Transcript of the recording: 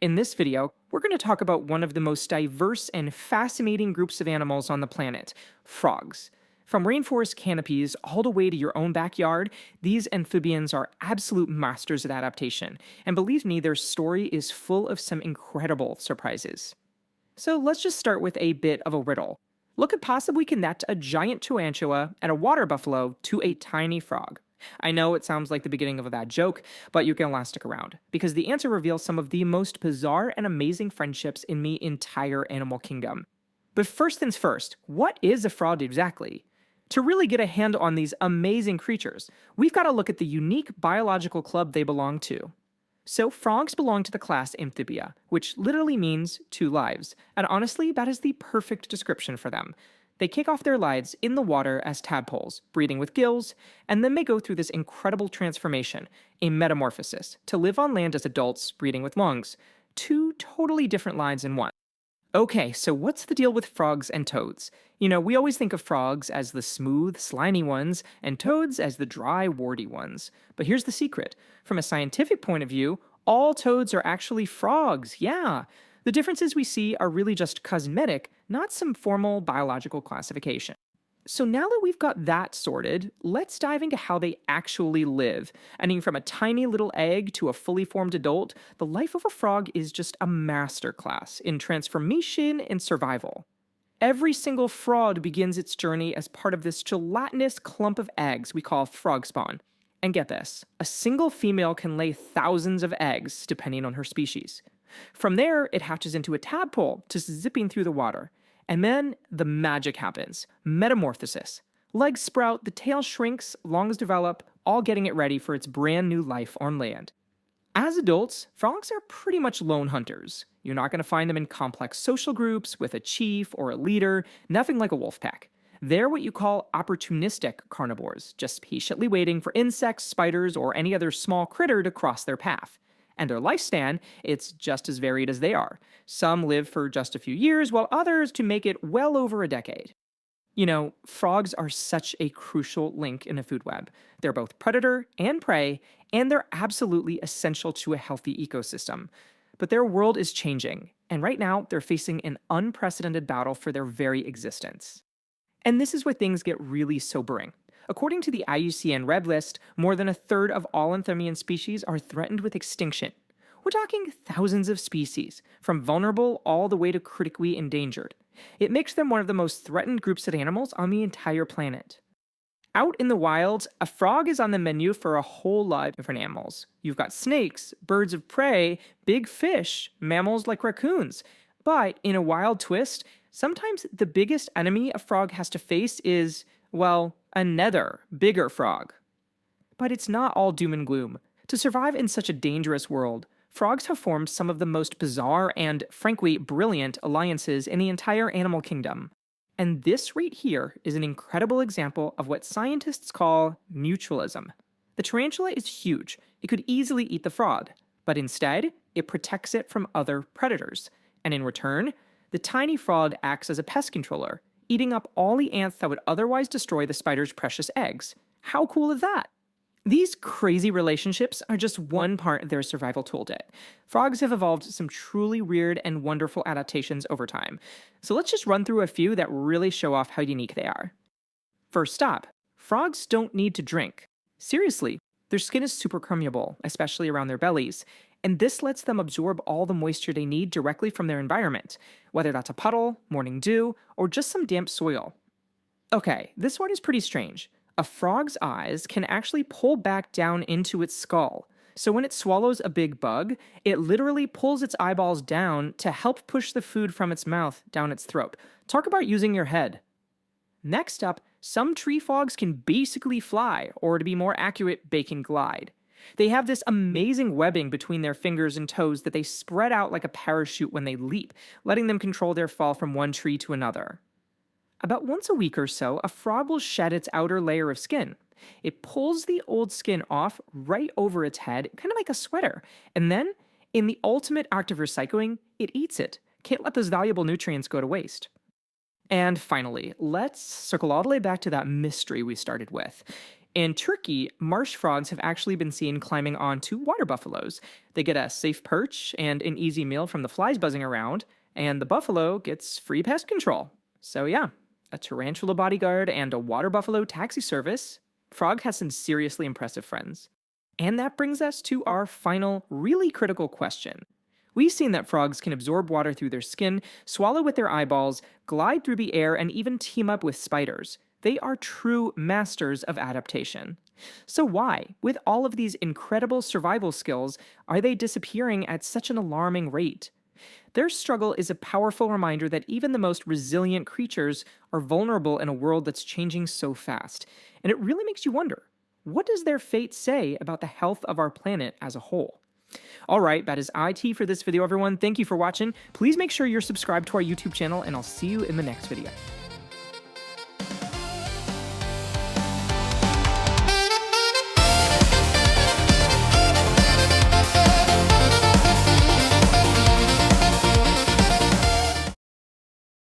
In this video, we're going to talk about one of the most diverse and fascinating groups of animals on the planet, frogs. From rainforest canopies all the way to your own backyard, these amphibians are absolute masters at adaptation, and believe me, their story is full of some incredible surprises. So let's just start with a bit of a riddle. What could possibly connect a giant tarantula and a water buffalo to a tiny frog? I know it sounds like the beginning of a bad joke, but you're going to last stick around, because the answer reveals some of the most bizarre and amazing friendships in the entire animal kingdom. But first things first, what is a frog exactly? To really get a handle on these amazing creatures, we've got to look at the unique biological club they belong to. So, frogs belong to the class Amphibia, which literally means two lives, and honestly, that is the perfect description for them. They kick off their lives in the water as tadpoles, breathing with gills, and then they go through this incredible transformation, a metamorphosis, to live on land as adults, breathing with lungs. Two totally different lives in one. Okay, so what's the deal with frogs and toads? We always think of frogs as the smooth, slimy ones, and toads as the dry, warty ones. But here's the secret. From a scientific point of view, all toads are actually frogs, yeah. The differences we see are really just cosmetic, not some formal biological classification. So now that we've got that sorted, let's dive into how they actually live. I mean, from a tiny little egg to a fully formed adult, the life of a frog is just a masterclass in transformation and survival. Every single frog begins its journey as part of this gelatinous clump of eggs we call frog spawn. And get this, a single female can lay thousands of eggs, depending on her species. From there, it hatches into a tadpole, just zipping through the water. And then the magic happens. Metamorphosis. Legs sprout, the tail shrinks, lungs develop, all getting it ready for its brand new life on land. As adults, frogs are pretty much lone hunters. You're not going to find them in complex social groups with a chief or a leader, nothing like a wolf pack. They're what you call opportunistic carnivores, just patiently waiting for insects, spiders, or any other small critter to cross their path. And their lifespan, it's just as varied as they are. Some live for just a few years, while others to make it well over a decade. Frogs are such a crucial link in a food web. They're both predator and prey, and they're absolutely essential to a healthy ecosystem. But their world is changing, and right now they're facing an unprecedented battle for their very existence. And this is where things get really sobering. According to the IUCN Red List, more than a third of all amphibian species are threatened with extinction. We're talking thousands of species, from vulnerable all the way to critically endangered. It makes them one of the most threatened groups of animals on the entire planet. Out in the wild, a frog is on the menu for a whole lot of different animals. You've got snakes, birds of prey, big fish, mammals like raccoons. But in a wild twist, sometimes the biggest enemy a frog has to face is, well, another, bigger frog. But it's not all doom and gloom. To survive in such a dangerous world, frogs have formed some of the most bizarre and, frankly, brilliant alliances in the entire animal kingdom. And this right here is an incredible example of what scientists call mutualism. The tarantula is huge. It could easily eat the frog, but instead, it protects it from other predators. And in return, the tiny frog acts as a pest controller, eating up all the ants that would otherwise destroy the spider's precious eggs. How cool is that? These crazy relationships are just one part of their survival toolkit. Frogs have evolved some truly weird and wonderful adaptations over time. So let's just run through a few that really show off how unique they are. First up, frogs don't need to drink. Seriously, their skin is super permeable, especially around their bellies, and this lets them absorb all the moisture they need directly from their environment, whether that's a puddle, morning dew, or just some damp soil. Okay, this one is pretty strange. A frog's eyes can actually pull back down into its skull. So when it swallows a big bug, it literally pulls its eyeballs down to help push the food from its mouth down its throat. Talk about using your head. Next up, some tree frogs can basically fly, or to be more accurate, they can glide. They have this amazing webbing between their fingers and toes that they spread out like a parachute when they leap, letting them control their fall from one tree to another. About once a week or so, a frog will shed its outer layer of skin. It pulls the old skin off right over its head, kind of like a sweater, and then, in the ultimate act of recycling, it eats it. Can't let those valuable nutrients go to waste. And finally, let's circle all the way back to that mystery we started with. In Turkey, marsh frogs have actually been seen climbing onto water buffaloes. They get a safe perch and an easy meal from the flies buzzing around, and the buffalo gets free pest control. So, yeah, a tarantula bodyguard and a water buffalo taxi service. Frog has some seriously impressive friends. And that brings us to our final, really critical question. We've seen that frogs can absorb water through their skin, swallow with their eyeballs, glide through the air, and even team up with spiders. They are true masters of adaptation. So why, with all of these incredible survival skills, are they disappearing at such an alarming rate? Their struggle is a powerful reminder that even the most resilient creatures are vulnerable in a world that's changing so fast. And it really makes you wonder, what does their fate say about the health of our planet as a whole? Alright, that is IT for this video, everyone. Thank you for watching. Please make sure you're subscribed to our YouTube channel, and I'll see you in the next video.